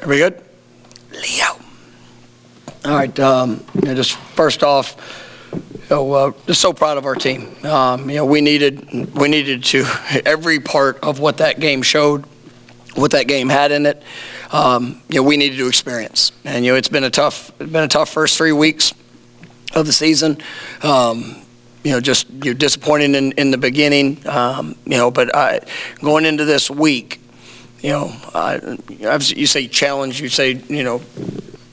Are we good? Leo. All right. Just first off, just so proud of our team. We needed to every part of what that game showed, what that game had in it. We needed to experience, and it's been a tough first 3 weeks of the season. Just you're disappointed in the beginning. But going into this week. You say challenge, you say,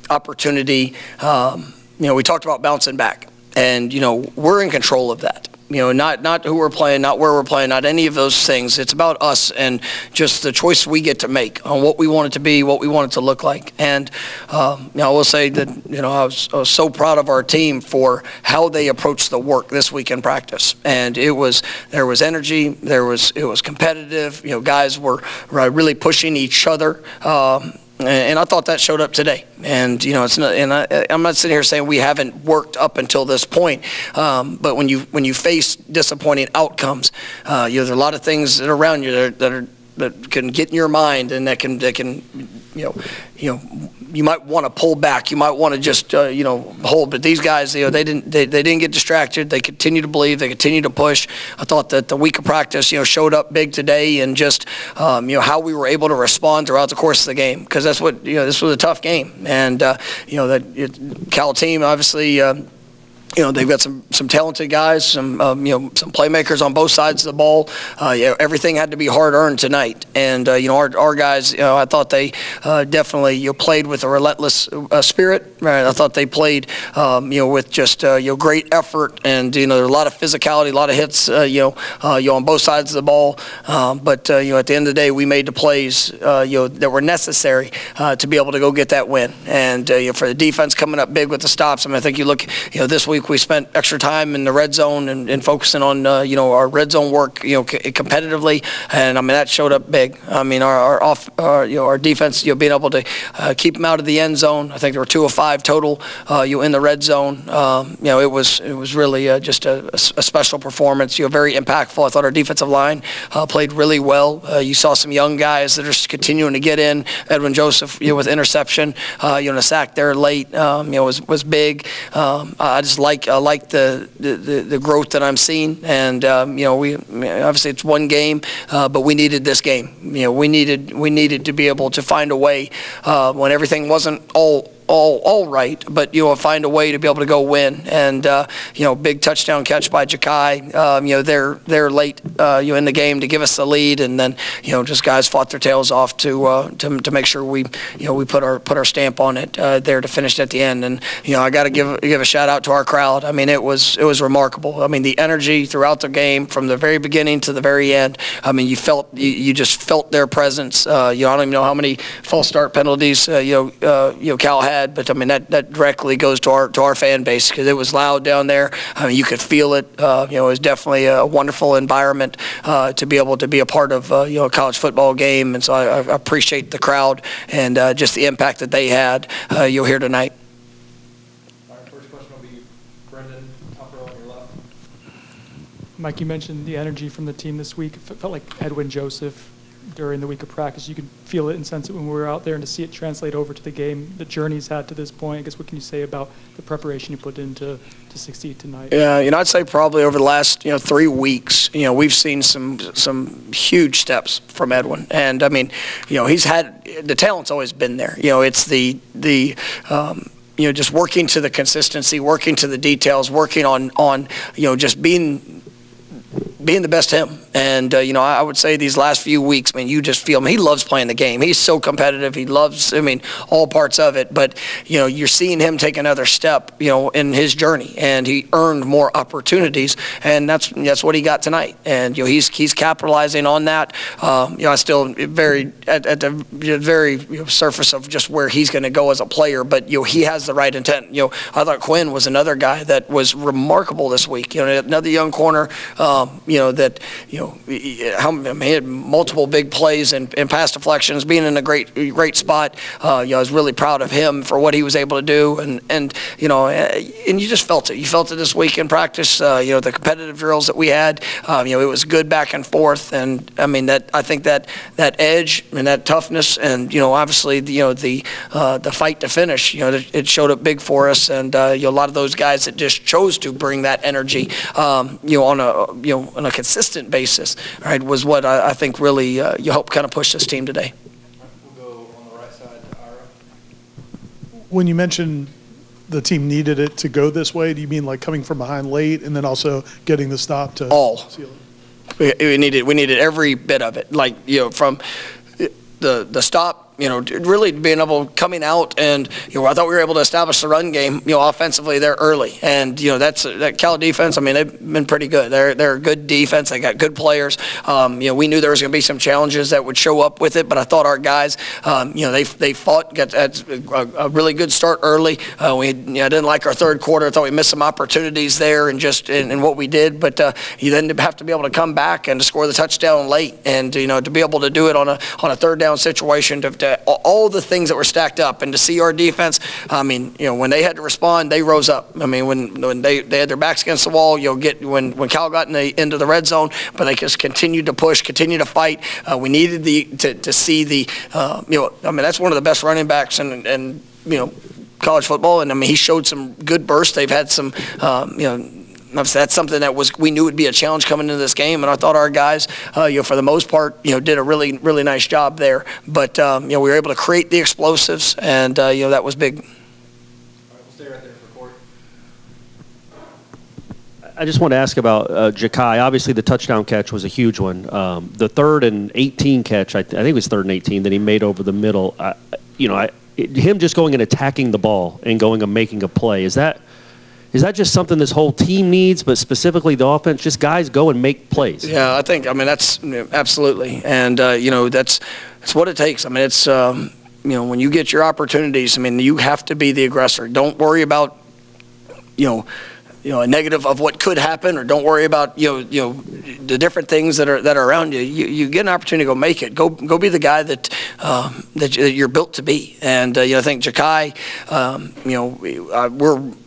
opportunity. We talked about bouncing back, and, we're in control of that. Not who we're playing, not where we're playing, not any of those things. It's about us and just the choice we get to make on what we want it to be, what we want it to look like. And I will say that I was so proud of our team for how they approached the work this week in practice. And there was energy, it was competitive. Guys were really pushing each other. And I thought that showed up today. And it's not. And I'm not sitting here saying we haven't worked up until this point. But when you face disappointing outcomes, there's a lot of things that are around you that can get in your mind, and that can you might want to pull back. You might want to just hold. But these guys, they didn't get distracted. They continued to believe. They continued to push. I thought that the week of practice showed up big today, and just how we were able to respond throughout the course of the game, because that's what this was a tough game, and Cal team obviously. They've got some talented guys, some playmakers on both sides of the ball. Everything had to be hard-earned tonight. And, our guys, I thought they definitely played with a relentless spirit. Right? I thought they played, with just, great effort. And, there were a lot of physicality, a lot of hits, on both sides of the ball. But at the end of the day, we made the plays, that were necessary to be able to go get that win. And, for the defense coming up big with the stops, I think you look, this week, we spent extra time in the red zone and focusing on our red zone work competitively, and that showed up big. Our defense being able to keep them out of the end zone. I think there were 2 of 5 total in the red zone. It was really just a special performance. Very impactful. I thought our defensive line played really well. You saw some young guys that are continuing to get in. Edwin Joseph with interception, a sack there late was big. I just like the growth that I'm seeing, and we obviously it's one game, but we needed this game. We needed to be able to find a way when everything wasn't all right, but find a way to be able to go win. And big touchdown catch by Ja'Kai. They're late in the game to give us the lead, and then just guys fought their tails off to make sure we put our stamp on it there to finish at the end. And I got to give a shout out to our crowd. It was remarkable. The energy throughout the game from the very beginning to the very end. You just felt their presence. I don't even know how many false start penalties Cal had. But that directly goes to our fan base, because it was loud down there. You could feel it. It was definitely a wonderful environment to be able to be a part of a college football game, and so I appreciate the crowd and just the impact that they had here tonight. Our first question will be Brendan, top row on your left. Mike, you mentioned the energy from the team this week. It felt like Edwin Joseph during the week of practice. You could feel it and sense it when we were out there, and to see it translate over to the game, the journey he's had to this point. I guess what can you say about the preparation you put in to succeed tonight? Yeah, I'd say probably over the last 3 weeks, we've seen some huge steps from Edwin, and he's had the talent's always been there. It's the just working to the consistency, working to the details, working on just being the best him. And, I would say these last few weeks, you just feel he loves playing the game. He's so competitive. He loves, all parts of it. But, you're seeing him take another step, in his journey. And he earned more opportunities. And that's what he got tonight. And, he's capitalizing on that. I still very at the very surface of just where he's going to go as a player. But, he has the right intent. I thought Quinn was another guy that was remarkable this week. Another young corner, that he had multiple big plays and pass deflections, being in a great spot. I was really proud of him for what he was able to do, and you just felt it. You felt it this week in practice. The competitive drills that we had. It was good back and forth, and I think that edge and that toughness, and obviously the fight to finish. It showed up big for us, and a lot of those guys that just chose to bring that energy, on a consistent basis, right, was what I think really helped kind of push this team today. We'll go on the right side to Ira. When you mentioned the team needed it to go this way, do you mean like coming from behind late and then also getting the stop to seal it? We needed every bit of it, like from the stop. Really being able coming out, and I thought we were able to establish the run game, offensively there early, and that Cal defense. They've been pretty good. They're a good defense. They got good players. We knew there was going to be some challenges that would show up with it, but I thought our guys, they fought, got a really good start early. I didn't like our third quarter. I thought we missed some opportunities there, and just in what we did. But you then have to be able to come back and to score the touchdown late, and to be able to do it on a third down situation to all the things that were stacked up, and to see our defense, when they had to respond, they rose up. When they had their backs against the wall, when Cal got into the red zone, but they just continued to push, continue to fight. We needed to see that's one of the best running backs in college football, and he showed some good bursts. They've had some that's something that we knew would be a challenge coming into this game, and I thought our guys, for the most part, did a really, really nice job there. But we were able to create the explosives, and that was big. All right, we'll stay right there for Court. I just want to ask about Ja'Kai. Obviously, the touchdown catch was a huge one. The 3rd and 18 catch, I think it was 3rd and 18 that he made over the middle. Him just going and attacking the ball and going and making a play, is that just something this whole team needs, but specifically the offense, just guys go and make plays? Yeah, I think, that's absolutely. And, that's what it takes. It's, when you get your opportunities, you have to be the aggressor. Don't worry about, a negative of what could happen, or don't worry about the different things that are around you. You get an opportunity to go make it. Go be the guy that you're built to be. And I think Ja'Kai,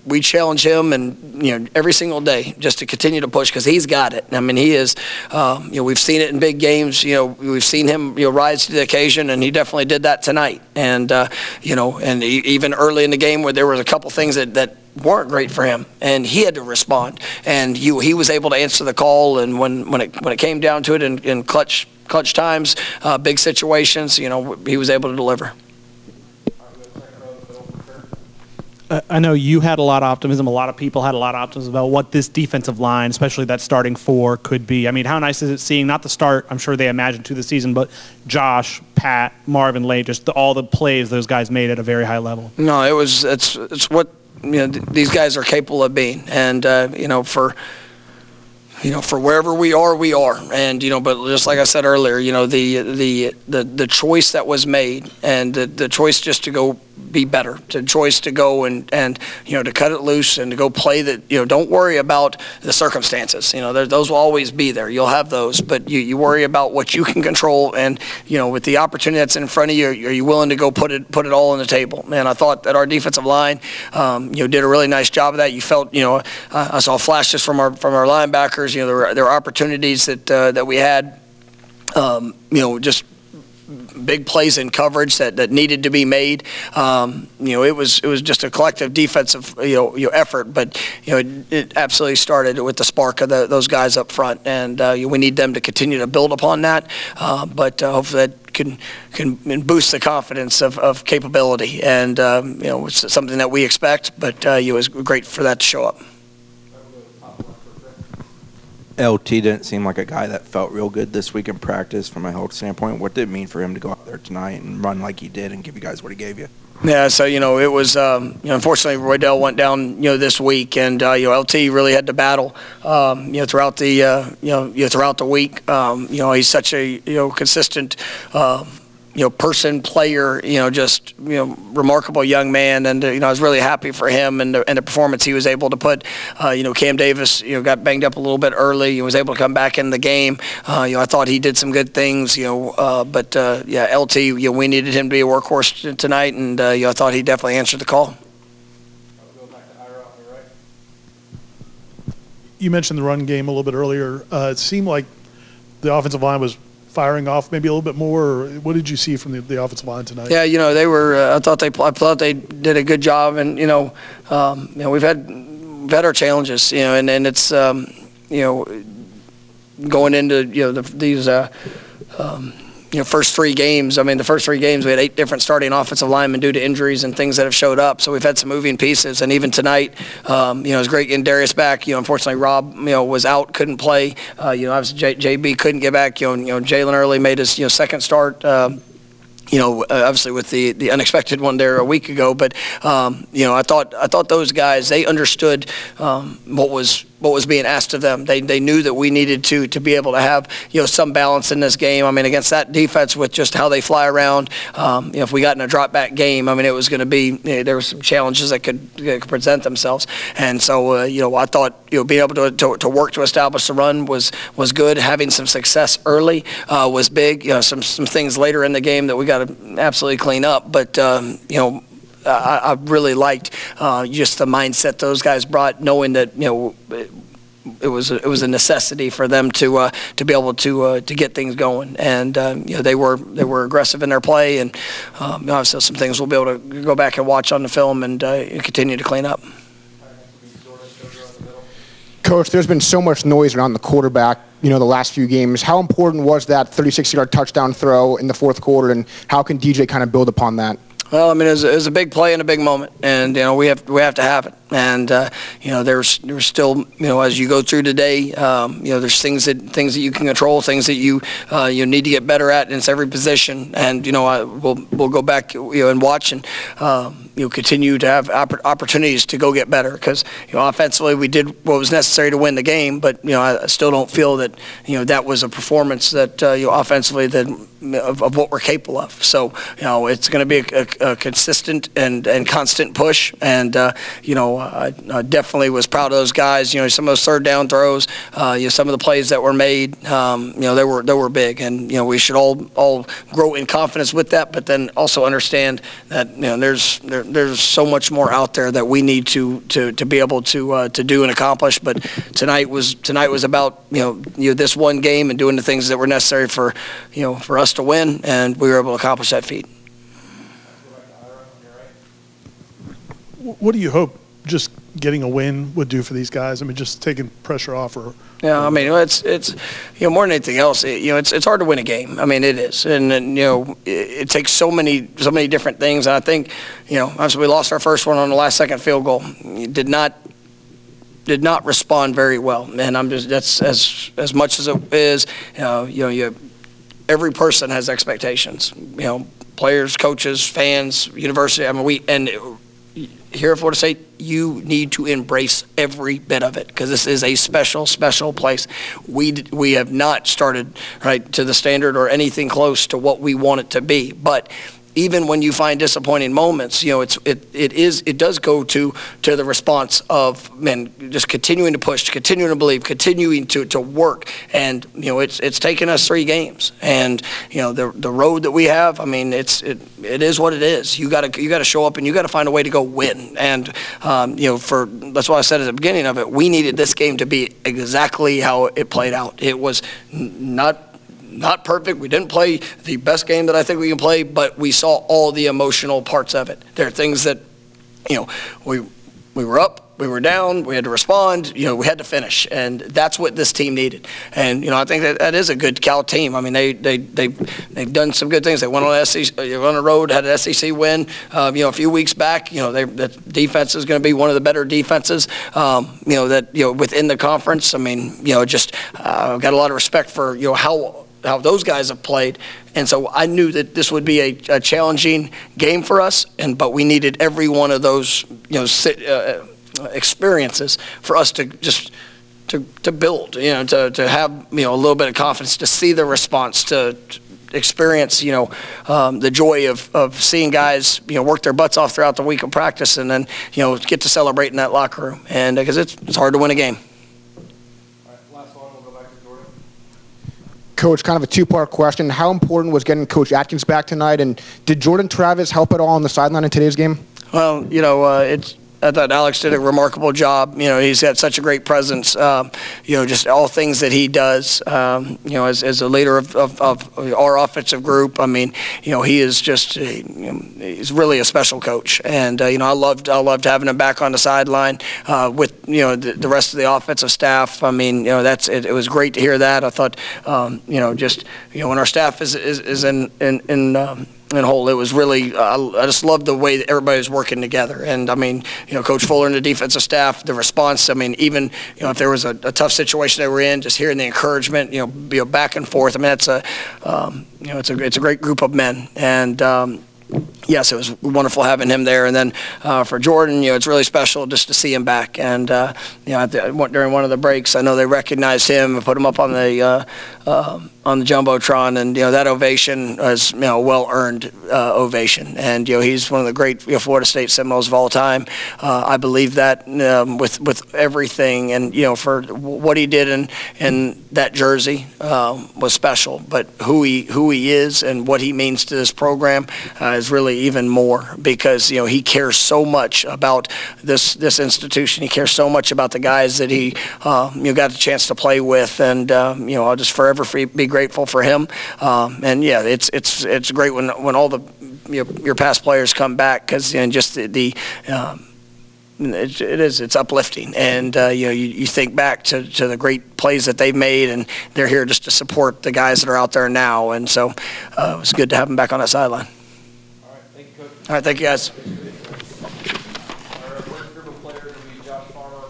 we challenge him, and every single day just to continue to push, because he's got it. He is. We've seen it in big games. We've seen him rise to the occasion, and he definitely did that tonight. And and even early in the game where there was a couple things that weren't great for him, and he had to respond, and he was able to answer the call. And when it came down to it in clutch times, big situations, he was able to deliver. I know you had a lot of optimism. A lot of people had a lot of optimism about what this defensive line, especially that starting 4, could be. How nice is it seeing, not the start, I'm sure they imagined to the season, but Josh, Pat, Marvin Lane, just all the plays those guys made at a very high level? No, it's what these guys are capable of being, and for wherever we are, and but just like I said earlier, the choice that was made, and the choice just to go be better, the choice to go and to cut it loose and to go play that, don't worry about the circumstances. Those will always be there. You'll have those, but you worry about what you can control, and with the opportunity that's in front of you, are you willing to go put it all on the table? Man, I thought that our defensive line, did a really nice job of that. You felt, I saw flashes from our linebackers. There were opportunities that we had, just big plays in coverage that needed to be made. It was just a collective defensive effort, but it absolutely started with the spark of those guys up front, and we need them to continue to build upon that. But hopefully that can boost the confidence of capability, and it's something that we expect. But it was great for that to show up. LT didn't seem like a guy that felt real good this week in practice from a health standpoint. What did it mean for him to go out there tonight and run like he did and give you guys what he gave you? Yeah, so it was unfortunately Roydell went down this week, and LT really had to battle throughout the throughout the week. He's such a consistent person, player, just, remarkable young man. And, I was really happy for him and the performance he was able to put. Cam Davis, got banged up a little bit early. He was able to come back in the game. I thought he did some good things, but LT, we needed him to be a workhorse tonight. And, I thought he definitely answered the call. I'll go back to Ira on the right. You mentioned the run game a little bit earlier. It seemed like the offensive line was firing off maybe a little bit more. Or what did you see from the offensive line tonight? Yeah, they were. I thought they did a good job, and we've had our challenges, and it's going into these. First 3 games. I mean, the first 3 games we had 8 different starting offensive linemen due to injuries and things that have showed up. So we've had some moving pieces. And even tonight, it was great getting Darius back. Unfortunately, Rob, was out, couldn't play. Obviously JB couldn't get back. Jalen Early made his second start. Obviously with the unexpected one there a week ago, but I thought those guys, they understood what was being asked of them. They knew that we needed to be able to have some balance in this game. I mean, against that defense with just how they fly around, if we got in a drop back game, I mean, it was going to be there were some challenges that could present themselves. And so I thought being able to work to establish the run was good. Having some success early was big. Some things later in the game that we got to absolutely clean up, but I really liked just the mindset those guys brought, knowing that it was a necessity for them to be able to get things going, and they were aggressive in their play, and obviously some things we'll be able to go back and watch on the film and continue to clean up. Coach, there's been so much noise around the quarterback, the last few games. How important was that 36-yard touchdown throw in the fourth quarter, and how can DJ kind of build upon that? Well, I mean, it was a big play and a big moment, and we have to have it. And there's still, as you go through today, there's things that you can control, things that you need to get better at, and it's every position. And we'll go back and watch and continue to have opportunities to go get better, because offensively we did what was necessary to win the game, but I still don't feel that that was a performance that offensively that of what we're capable of. So it's going to be a consistent and constant push, and I definitely was proud of those guys. Some of those third down throws, some of the plays that were made, they were big, and we should all grow in confidence with that, but then also understand that there's so much more out there that we need to be able to do and accomplish. But tonight was about this one game and doing the things that were necessary for us to win, and we were able to accomplish that feat. What do you hope just getting a win would do for these guys? I mean, just taking pressure off, or yeah, I mean, it's more than anything else. It's hard to win a game. I mean, it is, and it takes so many different things. And I think obviously we lost our first one on the last second field goal. Did not respond very well, and that's as much as it is. Every person has expectations. Players, coaches, fans, university. I mean, here at Florida State, you need to embrace every bit of it, because this is a special, special place. We have not started to the standard or anything close to what we want it to be, but even when you find disappointing moments, it does go to the response of just continuing to push, continuing to believe, continuing to work, and it's taken us 3 games, and the road that we have. I mean, it is what it is. You got to show up, and you got to find a way to go win, and that's why I said at the beginning of it, we needed this game to be exactly how it played out. It was not perfect. We didn't play the best game that I think we can play, but we saw all the emotional parts of it. There are things that, we were up, we were down, we had to respond, we had to finish, and that's what this team needed. And I think that is a good Cal team. I mean, they've done some good things. They went on the road, had an SEC win, a few weeks back. The defense is going to be one of the better defenses, within the conference. I mean, just got a lot of respect for how those guys have played, and so I knew that this would be a challenging game for us, but we needed every one of those experiences for us to just to build, to have a little bit of confidence, to see the response, to experience, the joy of seeing guys, work their butts off throughout the week of practice and then, get to celebrate in that locker room. And because it's hard to win a game. All right, last one, we'll go back to Jordan. Coach, kind of a two-part question. How important was getting Coach Atkins back tonight, and did Jordan Travis help at all on the sideline in today's game? Well, I thought Alex did a remarkable job. He's got such a great presence. Just all things that he does. As a leader of our offensive group. I mean, he is just he's really a special coach. And I loved having him back on the sideline with the rest of the offensive staff. I mean, it was great to hear that. I thought when our staff is in whole, it was really, I just loved the way that everybody was working together. And I mean, Coach Fuller and the defensive staff, the response, I mean, even, if there was a tough situation they were in, just hearing the encouragement, back and forth. I mean, it's a great group of men. And, yes, it was wonderful having him there. And then for Jordan, it's really special just to see him back. And, during one of the breaks, I know they recognized him and put him up on the Jumbotron. And, that ovation was, well-earned ovation. And, he's one of the great Florida State Seminoles of all time. I believe that with everything. And, for what he did in that jersey was special. But who he is and what he means to this program is really even more, because he cares so much about this institution. He cares so much about the guys that he got the chance to play with, and I'll just forever be grateful for him. And yeah, it's great when all the your past players come back, because just it's uplifting, and you think back to the great plays that they've made, and they're here just to support the guys that are out there now, and so it was good to have them back on that sideline. All right, thank you, Coach. All right, thank you, guys.